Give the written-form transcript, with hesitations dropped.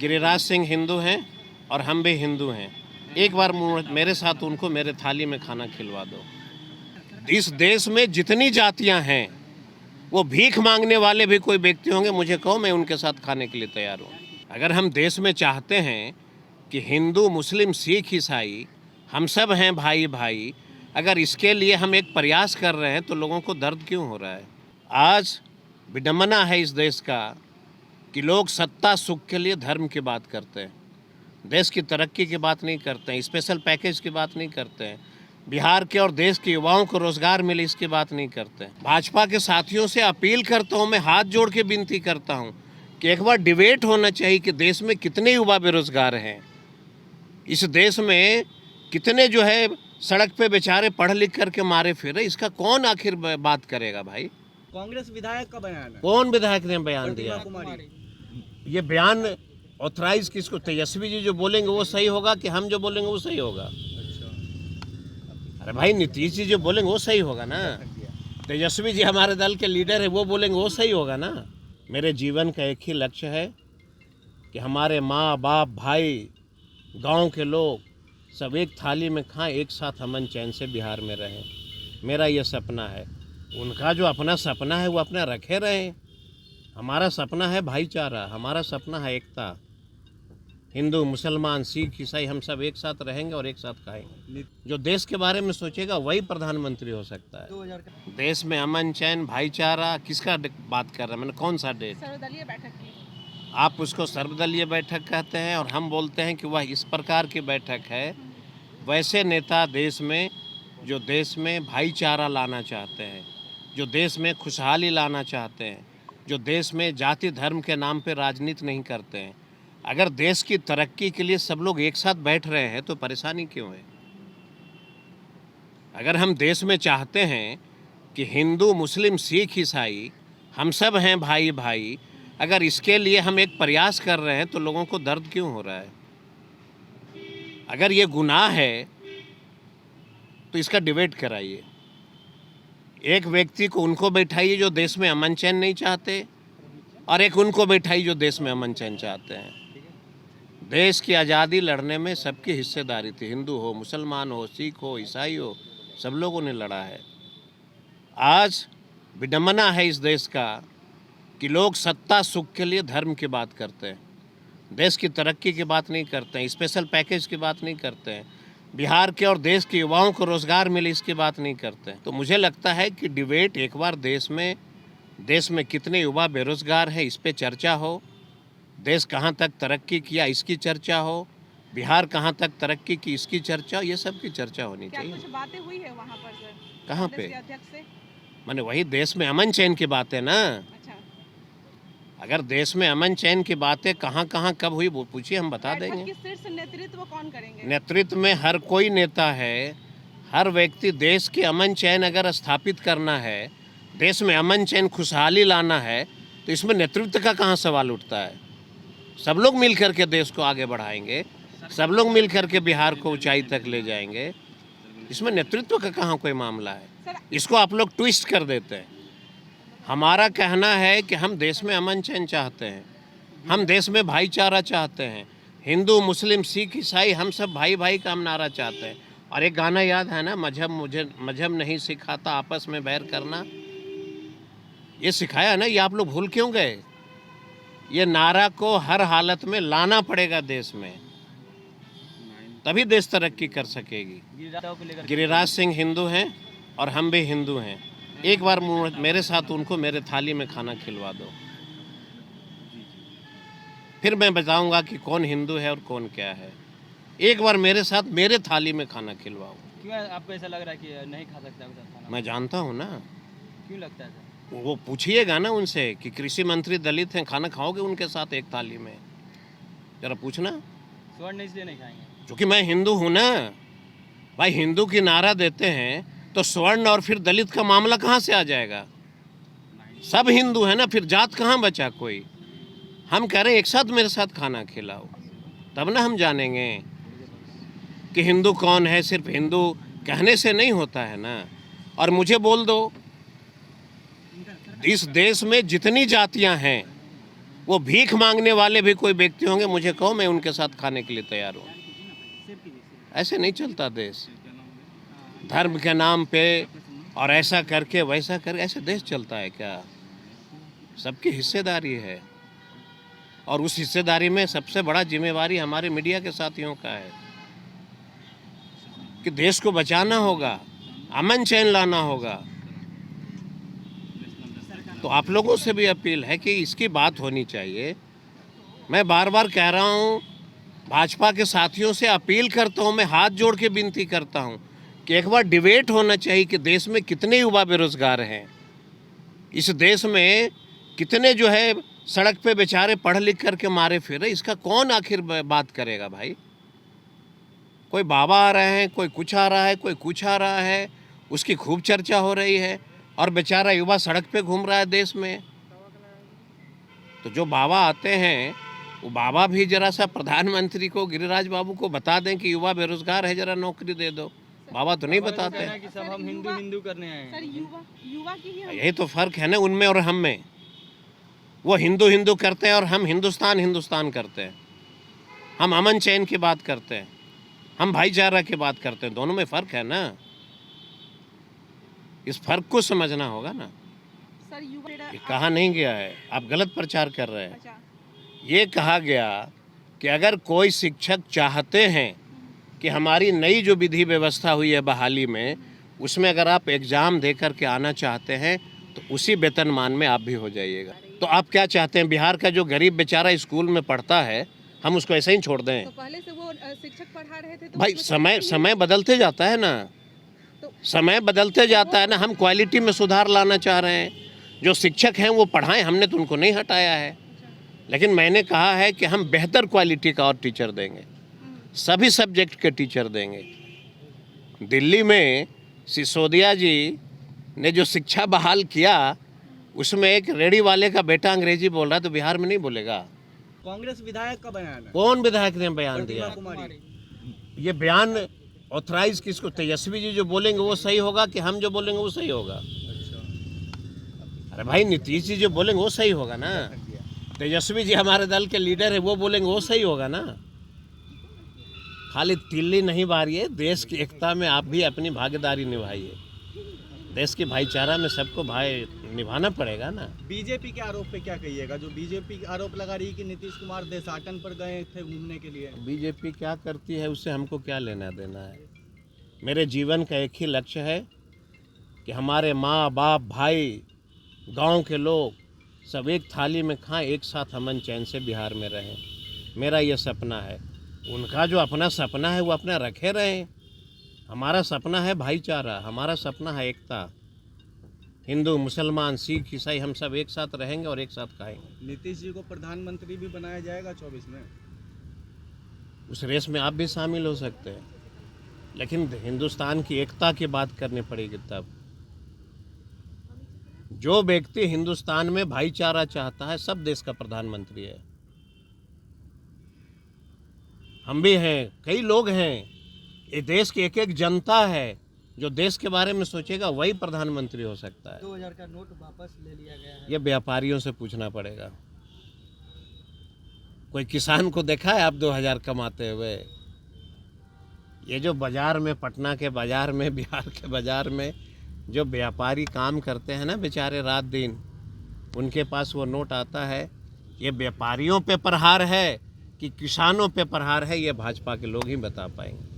गिरिराज सिंह हिंदू हैं और हम भी हिंदू हैं। एक बार मेरे साथ उनको मेरे थाली में खाना खिलवा दो। इस देश में जितनी जातियां हैं, वो भीख मांगने वाले भी कोई व्यक्ति होंगे, मुझे कहो, मैं उनके साथ खाने के लिए तैयार हूँ। अगर हम देश में चाहते हैं कि हिंदू, मुस्लिम, सिख, ईसाई हम सब हैं भाई भाई, अगर इसके लिए हम एक प्रयास कर रहे हैं तो लोगों को दर्द क्यों हो रहा है? आज विडंबना है इस देश का कि लोग सत्ता सुख के लिए धर्म की बात करते हैं, देश की तरक्की की बात नहीं करते हैं, स्पेशल पैकेज की बात नहीं करते हैं, बिहार के और देश के युवाओं को रोजगार मिले इसकी बात नहीं करते हैं। भाजपा के साथियों से अपील करता हूं, मैं हाथ जोड़ के विनती करता हूं कि एक बार डिबेट होना चाहिए कि देश में कितने युवा बेरोजगार हैं, इस देश में कितने जो है सड़क पे बेचारे पढ़ लिख करके मारे फिर, इसका कौन आखिर बात करेगा भाई? कांग्रेस विधायक का बयान है। कौन विधायक ने बयान दिया? ये बयान ऑथराइज किसको? तेजस्वी जी जो बोलेंगे वो सही होगा कि हम जो बोलेंगे वो सही होगा? अरे भाई, नीतीश जी जो बोलेंगे वो सही होगा ना? तेजस्वी जी हमारे दल के लीडर है, वो बोलेंगे वो सही होगा ना? मेरे जीवन का एक ही लक्ष्य है कि हमारे माँ बाप, भाई, गांव के लोग सब एक थाली में खाएं, एक साथ अमन चैन से बिहार में रहें। मेरा ये सपना है। उनका जो अपना सपना है वो अपना रखे रहें। हमारा सपना है भाईचारा, हमारा सपना है एकता। हिंदू, मुसलमान, सिख, ईसाई हम सब एक साथ रहेंगे और एक साथ खाएंगे। जो देश के बारे में सोचेगा वही प्रधानमंत्री हो सकता है। देश में अमन चैन, भाईचारा किसका बात कर रहे हैं? मैंने कौन सा डेट? सर्वदलीय बैठक की। आप उसको सर्वदलीय बैठक कहते हैं और हम बोलते हैं कि वह इस प्रकार की बैठक है। वैसे नेता देश में, जो देश में भाईचारा लाना चाहते हैं, जो देश में खुशहाली लाना चाहते हैं, जो देश में जाति धर्म के नाम पे राजनीति नहीं करते हैं, अगर देश की तरक्की के लिए सब लोग एक साथ बैठ रहे हैं तो परेशानी क्यों है? अगर हम देश में चाहते हैं कि हिंदू, मुस्लिम, सिख, ईसाई हम सब हैं भाई भाई, अगर इसके लिए हम एक प्रयास कर रहे हैं तो लोगों को दर्द क्यों हो रहा है? अगर ये गुनाह है तो इसका डिबेट कराइए। एक व्यक्ति को उनको बैठाइए जो देश में अमन चैन नहीं चाहते, और एक उनको बैठाइए जो देश में अमन चैन चाहते हैं। देश की आज़ादी लड़ने में सबकी हिस्सेदारी थी, हिंदू हो, मुसलमान हो, सिख हो, ईसाई हो, सब लोगों ने लड़ा है। आज विडंबना है इस देश का कि लोग सत्ता सुख के लिए धर्म की बात करते हैं, देश की तरक्की की बात नहीं करते हैं, स्पेशल पैकेज की बात नहीं करते हैं, बिहार के और देश के युवाओं को रोजगार मिले इसकी बात नहीं करते हैं। तो मुझे लगता है कि डिबेट एक बार देश में कितने युवा बेरोजगार हैं इस पे चर्चा हो, देश कहाँ तक तरक्की किया इसकी चर्चा हो, बिहार कहाँ तक तरक्की की इसकी चर्चा, ये सब की चर्चा होनी क्या चाहिए। कुछ बातें हुई है वहाँ पर सर? कहाँ कांग्रेस पे? के अध्यक्ष से? माने वही देश में अमन चैन की बात है ना। अच्छा, अगर देश में अमन चैन की बातें कहाँ कहाँ कब हुई वो पूछिए, हम बता बैठक देंगे। की शीर्ष नेतृत्व कौन करेंगे? नेतृत्व में हर कोई नेता है, हर व्यक्ति। देश की अमन चैन अगर स्थापित करना है, देश में अमन चैन खुशहाली लाना है, तो इसमें नेतृत्व का कहाँ सवाल उठता है? सब लोग मिल करके देश को आगे बढ़ाएंगे, सब लोग मिल करके बिहार को ऊंचाई तक ले जाएंगे। इसमें नेतृत्व का कहाँ कोई मामला है? इसको आप लोग ट्विस्ट कर देते हैं। हमारा कहना है कि हम देश में अमन चैन चाहते हैं, हम देश में भाईचारा चाहते हैं, हिंदू, मुस्लिम, सिख, ईसाई हम सब भाई भाई का हम नारा चाहते हैं। और एक गाना याद है ना, मजहब नहीं सिखाता आपस में बैर करना, ये सिखाया ना, ये आप लोग भूल क्यों गए? ये नारा को हर हालत में लाना पड़ेगा देश में, तभी देश तरक्की कर सकेगी। गिरिराज सिंह हिंदू हैं और हम भी हिंदू हैं। एक बार मेरे साथ उनको मेरे थाली में खाना खिलवा दो, फिर मैं बताऊंगा कि कौन हिंदू है और कौन क्या है। एक बार मेरे साथ मेरे थाली में खाना खिलवाओ। क्यों आपको ऐसा लग रहा है कि नहीं खा सकता खाना? मैं जानता हूँ ना। क्यों लगता है? वो पूछिएगा ना उनसे कि कृषि मंत्री दलित हैं, खाना खाओगे उनके साथ एक थाली में? जरा पूछना। स्वर्ण इसलिए नहीं खाएंगे क्योंकि मैं हिंदू हूँ ना भाई। हिंदू की नारा देते हैं तो स्वर्ण और फिर दलित का मामला कहाँ से आ जाएगा? सब हिंदू है ना, फिर जात कहाँ बचा कोई? हम कह रहे हैं एक साथ मेरे साथ खाना खिलाओ, तब ना हम जानेंगे कि हिंदू कौन है। सिर्फ हिंदू कहने से नहीं होता है ना। और मुझे बोल दो, इस देश में जितनी जातियां हैं वो भीख मांगने वाले भी कोई व्यक्ति होंगे, मुझे कहो, मैं उनके साथ खाने के लिए तैयार हूँ। ऐसे नहीं चलता देश, धर्म के नाम पे और ऐसा करके वैसा करके ऐसे देश चलता है क्या? सबकी हिस्सेदारी है, और उस हिस्सेदारी में सबसे बड़ा जिम्मेवारी हमारे मीडिया के साथियों का है कि देश को बचाना होगा, अमन चैन लाना होगा। तो आप लोगों से भी अपील है कि इसकी बात होनी चाहिए। मैं बार बार कह रहा हूँ, भाजपा के साथियों से अपील करता हूँ, मैं हाथ जोड़ के विनती करता हूँ कि एक बार डिबेट होना चाहिए कि देश में कितने युवा बेरोजगार हैं, इस देश में कितने जो है सड़क पे बेचारे पढ़ लिख करके मारे फिर रहे, इसका कौन आखिर बात करेगा भाई? कोई बाबा आ रहे हैं, कोई कुछ आ रहा है, कोई कुछ आ रहा है, उसकी खूब चर्चा हो रही है, और बेचारा युवा सड़क पे घूम रहा है देश में। तो जो बाबा आते हैं, वो बाबा भी जरा सा प्रधानमंत्री को, गिरिराज बाबू को बता दें कि युवा बेरोजगार है, जरा नौकरी दे दो। बाबा तो नहीं बताते हैं। कि सब हम हिंदू हिंदू करने आए सर हैं। युवा की ही यही तो फर्क है ना उनमें और हम में। वो हिंदू हिंदू करते हैं और हम हिंदुस्तान हिंदुस्तान करते हैं। हम अमन चैन की बात करते हैं, हम भाईचारा की बात करते हैं। दोनों में फ़र्क है ना, इस फर्क को समझना होगा ना। सर युवा ये कहा नहीं गया है, आप गलत प्रचार कर रहे हैं। अच्छा, ये कहा गया कि अगर कोई शिक्षक चाहते हैं कि हमारी नई जो विधि व्यवस्था हुई है बहाली में, उसमें अगर आप एग्ज़ाम दे करके आना चाहते हैं तो उसी वेतनमान में आप भी हो जाइएगा। तो आप क्या चाहते हैं, बिहार का जो गरीब बेचारा स्कूल में पढ़ता है, हम उसको ऐसे ही छोड़ दें? तो पहले से वो शिक्षक पढ़ा रहे थे तो भाई उसमें समय बदलते जाता है ना, तो समय बदलते जाता है ना। हम क्वालिटी में सुधार लाना चाह रहे हैं। जो शिक्षक हैं वो पढ़ाएं, हमने तो उनको नहीं हटाया है, लेकिन मैंने कहा है कि हम बेहतर क्वालिटी का और टीचर देंगे, सभी सब्जेक्ट के टीचर देंगे। दिल्ली में सिसोदिया जी ने जो शिक्षा बहाल किया, उसमें एक रेडी वाले का बेटा अंग्रेजी बोल रहा है, तो बिहार में नहीं बोलेगा? कांग्रेस विधायक का बयान है। कौन विधायक ने बयान दिया? कुमारी। ये बयान ऑथराइज किसको? तेजस्वी जी जो बोलेंगे वो सही होगा कि हम जो बोलेंगे वो सही होगा? अरे भाई, नीतीश जी जो बोलेंगे वो सही होगा ना। तेजस्वी जी हमारे दल के लीडर है, वो बोलेंगे वो सही होगा ना। खाली तिल्ली नहीं बारिए, देश की एकता में आप भी अपनी भागीदारी निभाइए। देश की भाईचारा में सबको भाई निभाना पड़ेगा ना। बीजेपी के आरोप पे क्या कहिएगा? जो बीजेपी आरोप लगा रही है कि नीतीश कुमार देशाटन पर गए थे घूमने के लिए। बीजेपी क्या करती है उससे हमको क्या लेना देना है? मेरे जीवन का एक ही लक्ष्य है कि हमारे माँ बाप भाई गांव के लोग सब एक थाली में खाएं, एक साथ अमन चैन से बिहार में रहें। मेरा ये सपना है। उनका जो अपना सपना है वो अपना रखे रहें। हमारा सपना है भाईचारा, हमारा सपना है एकता। हिंदू मुसलमान सिख ईसाई हम सब एक साथ रहेंगे और एक साथ खाएंगे। नीतीश जी को प्रधानमंत्री भी बनाया जाएगा 24 में। उस रेस में आप भी शामिल हो सकते हैं, लेकिन हिंदुस्तान की एकता की बात करनी पड़ेगी तब। जो व्यक्ति हिंदुस्तान में भाईचारा चाहता है, सब देश का प्रधानमंत्री है। हम भी हैं, कई लोग हैं, ये देश की एक एक जनता है जो देश के बारे में सोचेगा, वही प्रधानमंत्री हो सकता है। 2000 का नोट वापस ले लिया गया है। ये व्यापारियों से पूछना पड़ेगा। कोई किसान को देखा है आप 2000 कमाते हुए? ये जो बाजार में, पटना के बाजार में, बिहार के बाजार में जो व्यापारी काम करते हैं ना बेचारे रात दिन, उनके पास वो नोट आता है। ये व्यापारियों पे प्रहार है कि किसानों पे प्रहार है, ये भाजपा के लोग ही बता पाएंगे।